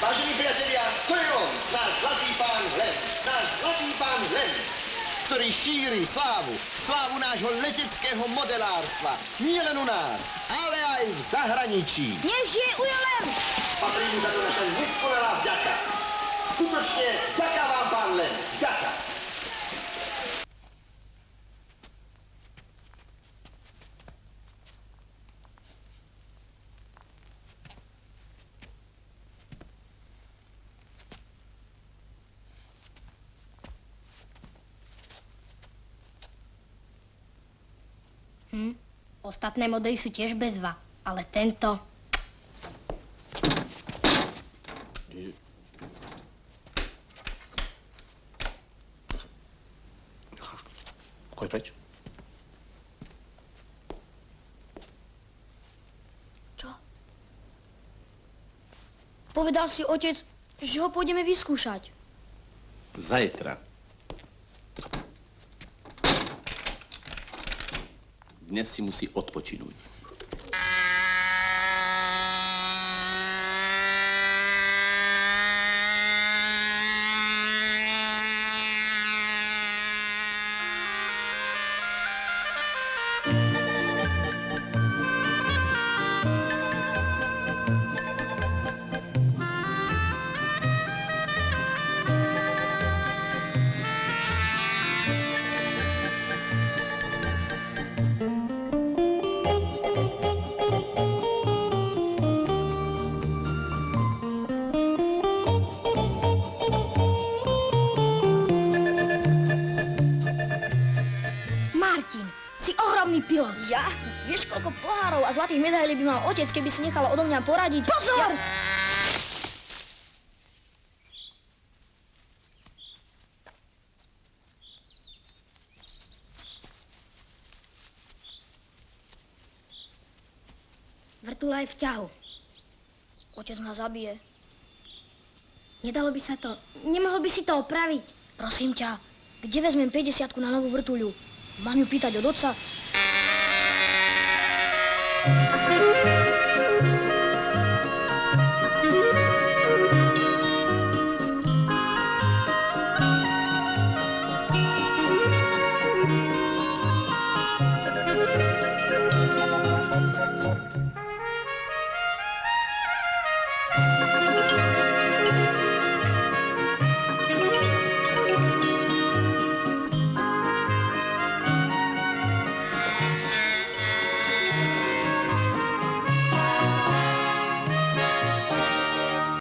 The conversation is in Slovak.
Vážení priatelia, to je on, náš zlatý pán Hlen. Náš zlatý pán Hlen, ktorý šíri slávu nášho leteckého modelárstva. Nie len u nás, ale aj v zahraničí. Nech žije Ujo Len! Patrí mu za to naša neskonalá vďaka. Skutočne, vďaka vám, pán Len, vďaka. Ostatné modely sú tiež bezva, ale tento... Choď preč. Čo? Povedal si otec, že ho pôjdeme vyskúšať. Zajtra. Dnes si musí odpočinúť. Pilot. Ja? Vieš, koľko pohárov a zlatých medailí by mal otec, keby si nechal odo mňa poradiť? Pozor! Ja... Vrtule aj v ťahu. Otec ma zabije. Nedalo by sa to. Nemohol by si to opraviť. Prosím ťa, kde vezmem 50-ku na novú vrtuľu? Mám ju pýtať od otca?